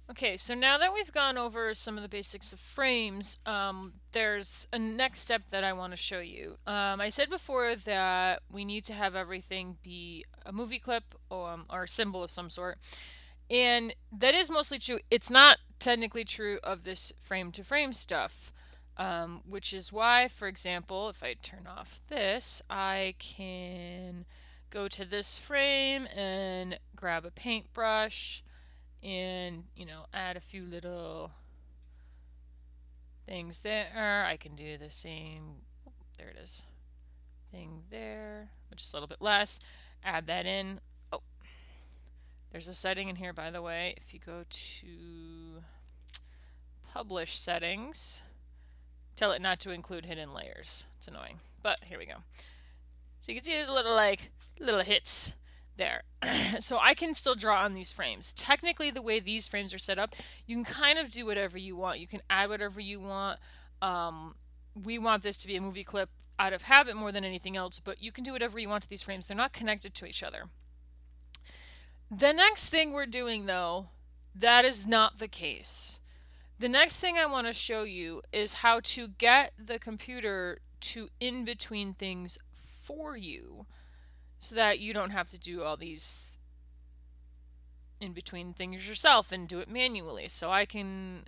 Okay, so now that we've gone over some of the basics of frames, there's a next step that I want to show you. I said before that we need to have everything be a movie clip or a symbol of some sort, and that is mostly true. It's not technically true of this frame-to-frame stuff, which is why, for example, if I turn off this, I can go to this frame and grab a paintbrush and add a few little things there. I can do the same, there it is, thing there, which is a little bit less. Add that in. Oh, there's a setting in here, by the way. If you go to publish settings, tell it not to include hidden layers. It's annoying, but here we go. So you can see there's a little hits there. So I can still draw on these frames. Technically, the way these frames are set up, you can kind of do whatever you want. You can add whatever you want. We want this to be a movie clip out of habit more than anything else, but you can do whatever you want to these frames. They're not connected to each other. The next thing we're doing, though, that is not the case. The next thing I want to show you is how to get the computer to in between things for you so that you don't have to do all these in between things yourself and do it manually. So I can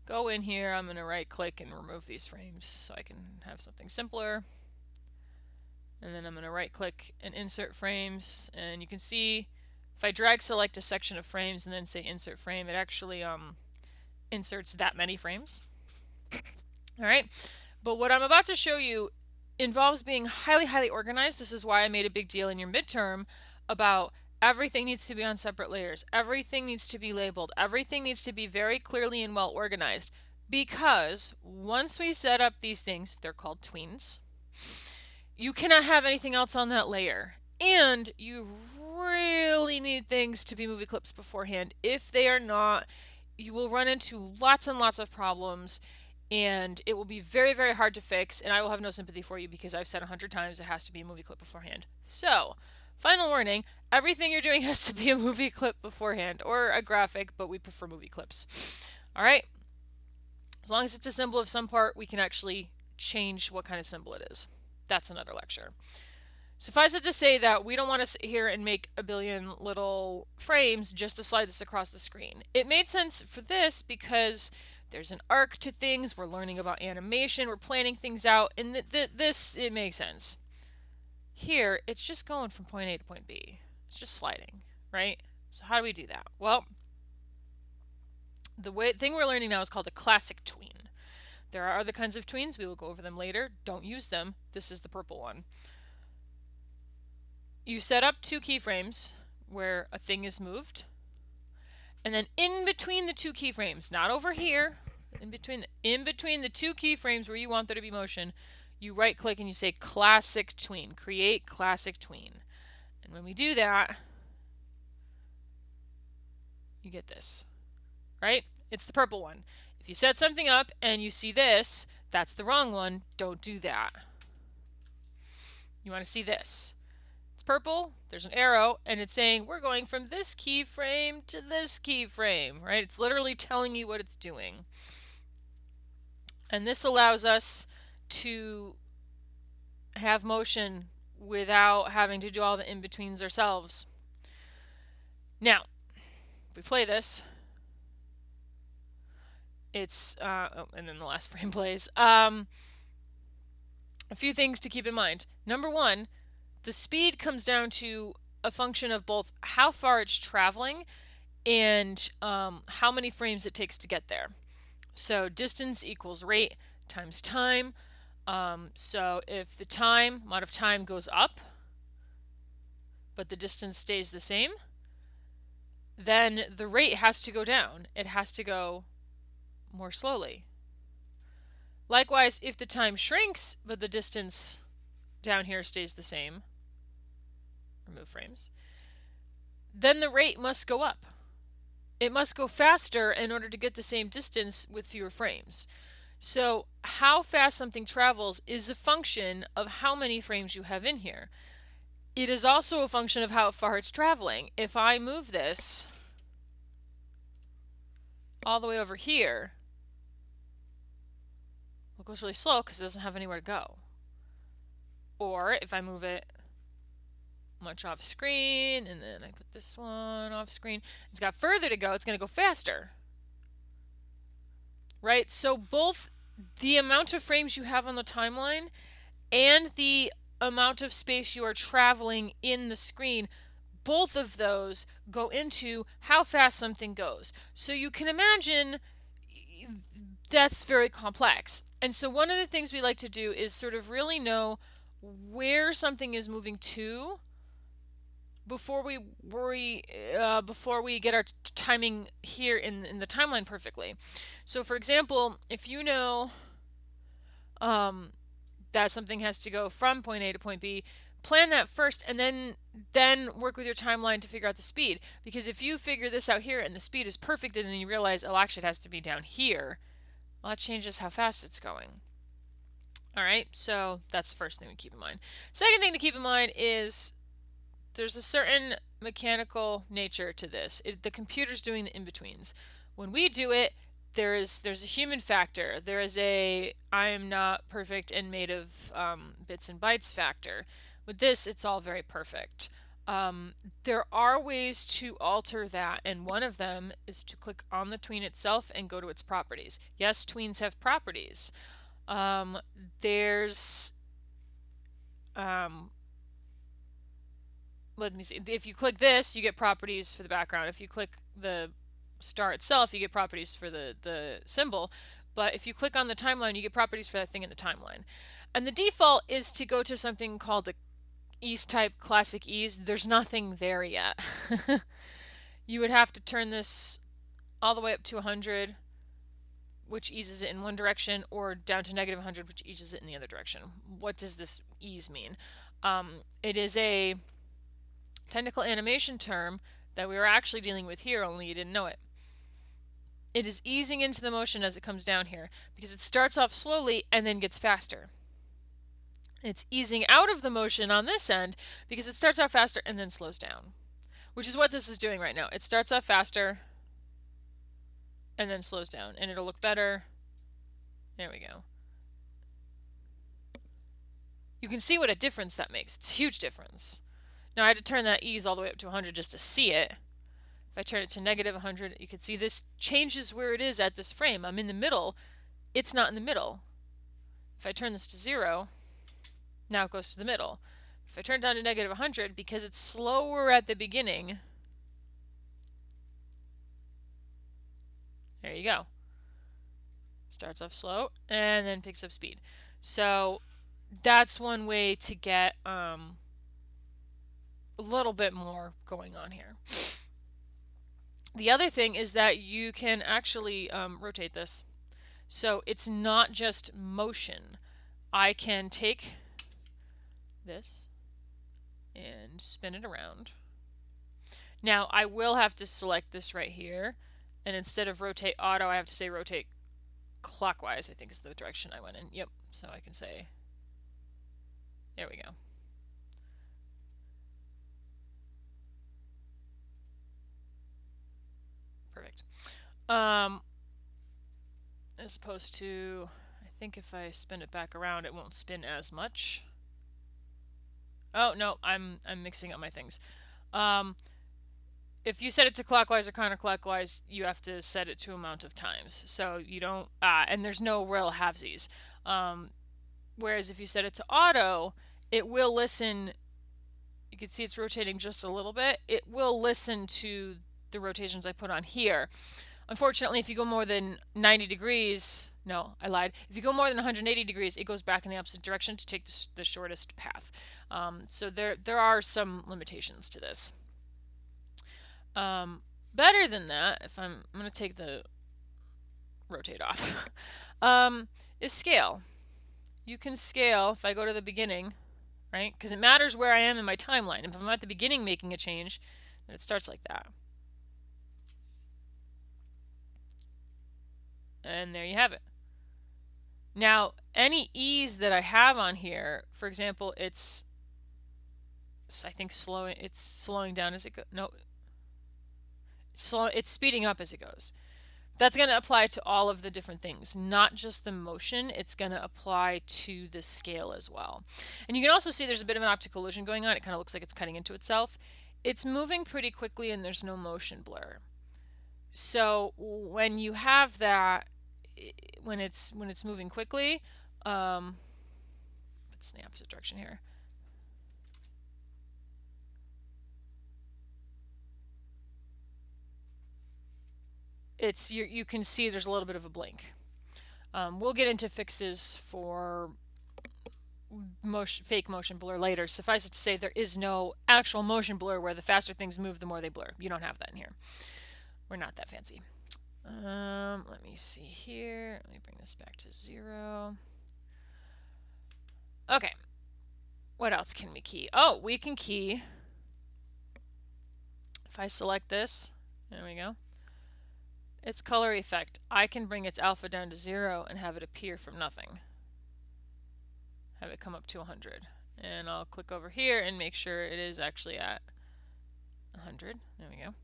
go in here, I'm going to right click and remove these frames so I can have something simpler. And then I'm going to right click and insert frames, and you can see if I drag select a section of frames and then say insert frame, it actually inserts that many frames. Alright, but what I'm about to show you involves being highly organized. This is why I made a big deal in your midterm about everything needs to be on separate layers. Everything needs to be labeled. Everything needs to be very clearly and well organized. Because once we set up these things, they're called tweens, you cannot have anything else on that layer. And you really need things to be movie clips beforehand. If they are not, you will run into lots and lots of problems, and it will be very hard to fix, and I will have no sympathy for you because I've said 100 times it has to be a movie clip beforehand. So, final warning, everything you're doing has to be a movie clip beforehand, or a graphic, but we prefer movie clips. Alright? As long as it's a symbol of some part, we can actually change what kind of symbol it is. That's another lecture. Suffice it to say that we don't want to sit here and make a billion little frames just to slide this across the screen. It made sense for this because there's an arc to things, we're learning about animation, we're planning things out, and this, it makes sense. Here, it's just going from point A to point B. It's just sliding, right? So how do we do that? Well, the thing we're learning now is called a classic tween. There are other kinds of tweens, we will go over them later. Don't use them. This is the purple one. You set up two keyframes where a thing is moved, and then in between the two keyframes, not over here, in between the two keyframes where you want there to be motion, you right click and you say classic tween, create classic tween. And when we do that, you get this, right? It's the purple one. If you set something up and you see this, that's the wrong one. Don't do that. You want to see this. It's purple, there's an arrow, and it's saying we're going from this keyframe to this keyframe, right? It's literally telling you what it's doing. And this allows us to have motion without having to do all the in-betweens ourselves. Now, if we play this, it's, and then the last frame plays. A few things to keep in mind. Number one, the speed comes down to a function of both how far it's traveling and how many frames it takes to get there. So distance equals rate times time. So if the amount of time goes up, but the distance stays the same, then the rate has to go down. It has to go more slowly. Likewise, if the time shrinks, but the distance down here stays the same, remove frames, then the rate must go up. It must go faster in order to get the same distance with fewer frames. So how fast something travels is a function of how many frames you have in here. It is also a function of how far it's traveling. If I move this all the way over here, it goes really slow because it doesn't have anywhere to go. Or if I move it much off screen and then I put this one off screen, it's got further to go, it's going to go faster. Right? So both the amount of frames you have on the timeline and the amount of space you are traveling in the screen, both of those go into how fast something goes. So you can imagine that's very complex. And so one of the things we like to do is sort of really know where something is moving to before we worry, before we get our timing here in the timeline perfectly. So for example, if you know that something has to go from point A to point B, plan that first and then work with your timeline to figure out the speed. Because if you figure this out here and the speed is perfect and then you realize, oh, actually it has to be down here, well, that changes how fast it's going. All right, so that's the first thing to keep in mind. Second thing to keep in mind is there's a certain mechanical nature to this. The computer's doing the in-betweens. When we do it, there's a human factor. There is a I am not perfect and made of bits and bytes factor. With this, it's all very perfect. There are ways to alter that, and one of them is to click on the tween itself and go to its properties. Yes, tweens have properties. There's let me see. If you click this, you get properties for the background. If you click the star itself, you get properties for the symbol. But if you click on the timeline, you get properties for that thing in the timeline. And the default is to go to something called the ease type classic ease. There's nothing there yet. You would have to turn this all the way up to 100, which eases it in one direction, or down to negative 100, which eases it in the other direction. What does this ease mean? It is a technical animation term that we were actually dealing with here, only you didn't know it. It is easing into the motion as it comes down here because it starts off slowly and then gets faster. It's easing out of the motion on this end because it starts off faster and then slows down, which is what this is doing right now. It starts off faster and then slows down, and it'll look better. There we go. You can see what a difference that makes. It's a huge difference. Now I had to turn that ease all the way up to 100 just to see it. If I turn it to negative 100, you can see this changes where it is at this frame. I'm in the middle. It's not in the middle. If I turn this to 0, now it goes to the middle. If I turn it down to negative 100, because it's slower at the beginning, there you go. Starts off slow and then picks up speed. So that's one way to get a little bit more going on here. The other thing is that you can actually rotate this. So it's not just motion. I can take this and spin it around. Now I will have to select this right here, and instead of rotate auto, I have to say rotate clockwise, I think is the direction I went in. Yep, so I can say, there we go. Perfect. As opposed to, I think if I spin it back around, it won't spin as much. Oh no, I'm mixing up my things. If you set it to clockwise or counterclockwise, you have to set it to amount of times. So you don't, and there's no real halvesies. Whereas if you set it to auto, it will listen. You can see it's rotating just a little bit. It will listen to the rotations I put on here. Unfortunately, if you go more than 90 degrees, no, I lied. If you go more than 180 degrees, it goes back in the opposite direction to take the shortest path. So there are some limitations to this. Better than that, if I'm going to take the rotate off, is scale. You can scale if I go to the beginning, right? Because it matters where I am in my timeline. If I'm at the beginning making a change, then it starts like that. And there you have it. Now, any ease that I have on here, for example, it's I think slowing down as it goes. No, it's speeding up as it goes. That's going to apply to all of the different things, not just the motion. It's going to apply to the scale as well. And you can also see there's a bit of an optical illusion going on. It kind of looks like it's cutting into itself. It's moving pretty quickly and there's no motion blur. So when you have that, when it's moving quickly, it's in the opposite direction here. It's you can see there's a little bit of a blink. We'll get into fixes for fake motion blur later. Suffice it to say, there is no actual motion blur where the faster things move, the more they blur. You don't have that in here. We're not that fancy. Let me see here. Let me bring this back to 0. Okay. What else can we key? Oh, we can key. If I select this, there we go. Its color effect. I can bring its alpha down to 0 and have it appear from nothing. Have it come up to 100. And I'll click over here and make sure it is actually at 100. There we go.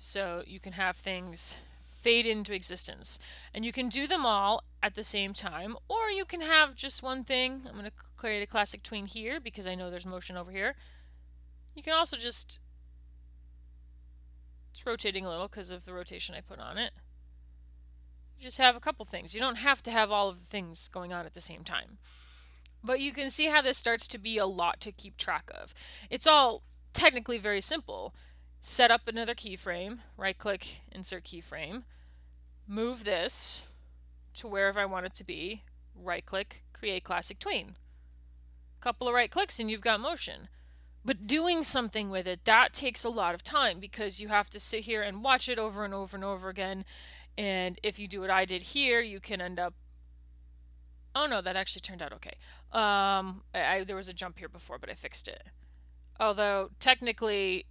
So you can have things fade into existence. And you can do them all at the same time, or you can have just one thing. I'm going to create a classic tween here because I know there's motion over here. You can also just, it's rotating a little because of the rotation I put on it. You just have a couple things. You don't have to have all of the things going on at the same time. But you can see how this starts to be a lot to keep track of. It's all technically very simple. Set up another keyframe, right-click, insert keyframe, move this to wherever I want it to be, right-click, create classic tween. Couple of right-clicks and you've got motion. But doing something with it, that takes a lot of time because you have to sit here and watch it over and over and over again. And if you do what I did here, you can end up... Oh no, that actually turned out okay. There was a jump here before, but I fixed it. Although, technically,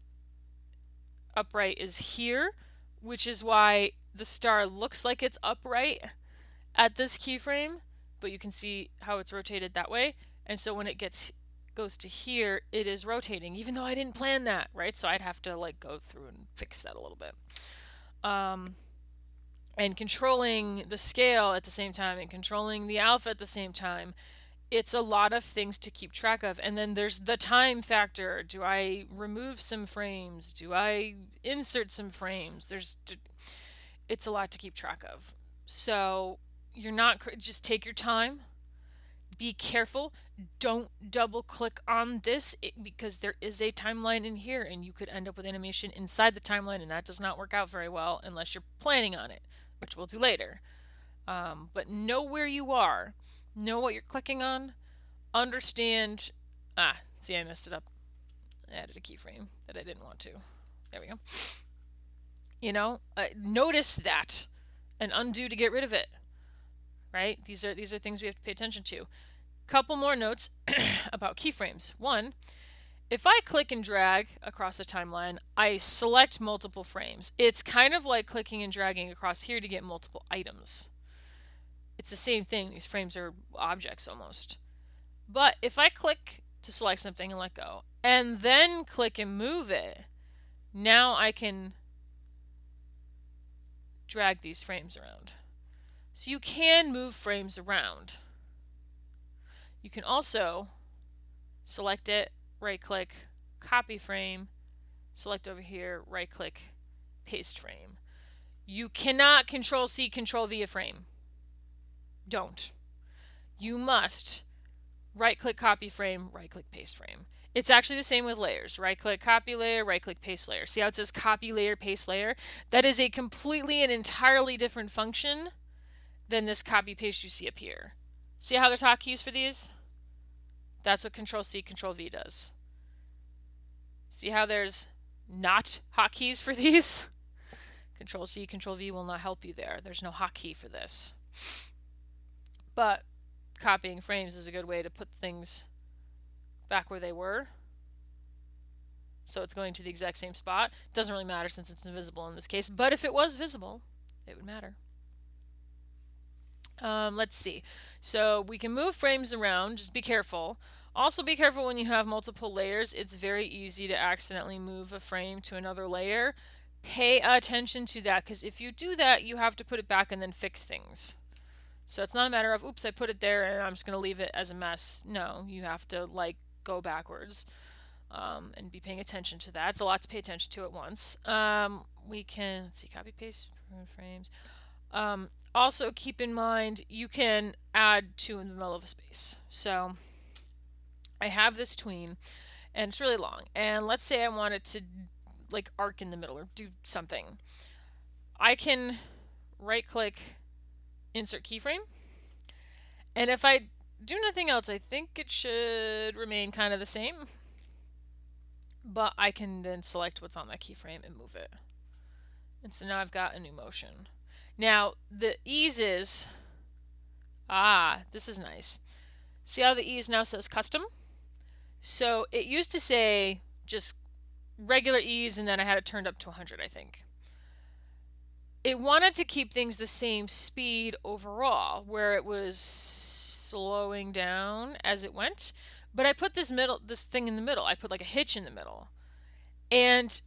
upright is here, which is why the star looks like it's upright at this keyframe, but you can see how it's rotated that way. And so when it goes to here, it is rotating, even though I didn't plan that, right? So I'd have to like go through and fix that a little bit. And controlling the scale at the same time and controlling the alpha at the same time, it's a lot of things to keep track of. And then there's the time factor. Do I remove some frames? Do I insert some frames? It's a lot to keep track of. So you're not, just take your time. Be careful. Don't double click on this because there is a timeline in here and you could end up with animation inside the timeline, and that does not work out very well unless you're planning on it, which we'll do later. But know where you are. Know what you're clicking on. Understand. See, I messed it up. I added a keyframe that I didn't want to. There we go. You know, notice that and undo to get rid of it. Right? These are things we have to pay attention to. Couple more notes about keyframes. One, if I click and drag across the timeline, I select multiple frames. It's kind of like clicking and dragging across here to get multiple items. It's the same thing. These frames are objects almost. But if I click to select something and let go, and then click and move it, now I can drag these frames around. So you can move frames around. You can also select it, right-click, copy frame, select over here, right-click, paste frame. You cannot Control-C, Control-V a frame. Don't. You must right-click, copy frame, right-click, paste frame. It's actually the same with layers. Right-click, copy layer, right-click, paste layer. See how it says copy layer, paste layer? That is a completely and entirely different function than this copy-paste you see up here. See how there's hotkeys for these? That's what Control-C, Control-V does. See how there's not hotkeys for these? Control-C, Control-V will not help you there. There's no hotkey for this. But copying frames is a good way to put things back where they were. So it's going to the exact same spot. Doesn't really matter since it's invisible in this case, but if it was visible, it would matter. Let's see. So we can move frames around, just be careful. Also be careful when you have multiple layers. It's very easy to accidentally move a frame to another layer. pay attention to that, because if you do that, you have to put it back and then fix things. So it's not a matter of, oops, I put it there and I'm just going to leave it as a mess. No, you have to like go backwards and be paying attention to that. It's a lot to pay attention to at once. We can, let's see, copy paste frames. Also keep in mind you can add two in the middle of a space. So I have this tween and it's really long. And let's say I wanted to like arc in the middle or do something. I can right click, insert keyframe. And if I do nothing else, I think it should remain kind of the same. But I can then select what's on that keyframe and move it. And so now I've got a new motion. Now, the ease is, this is nice. See how the ease now says custom? So it used to say just regular ease and then I had it turned up to 100, I think. It wanted to keep things the same speed overall, where it was slowing down as it went. But I put this thing in the middle. I put like a hitch in the middle. And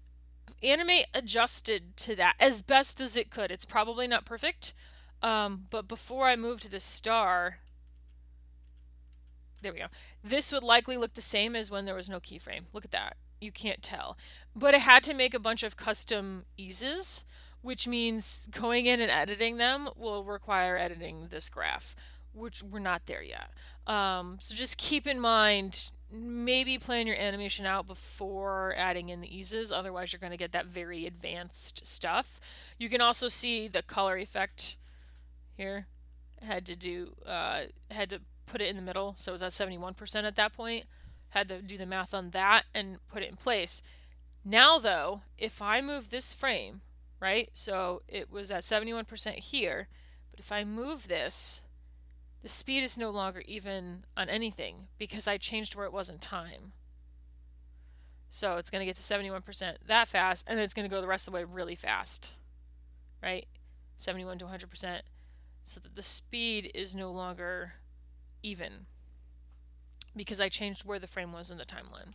Animate adjusted to that as best as it could. It's probably not perfect. But before I moved to the star, there we go. This would likely look the same as when there was no keyframe. Look at that. You can't tell. But it had to make a bunch of custom eases, which means going in and editing them will require editing this graph, which we're not there yet. So just keep in mind, maybe plan your animation out before adding in the eases. Otherwise, you're going to get that very advanced stuff. You can also see the color effect here. Had to put it in the middle, so it was at 71% at that point. Had to do the math on that and put it in place. Now though, if I move this frame, right, so it was at 71% here, but if I move this, the speed is no longer even on anything because I changed where it was in time. So it's going to get to 71% that fast, and then it's going to go the rest of the way really fast, right? 71 to 100%, so that the speed is no longer even because I changed where the frame was in the timeline.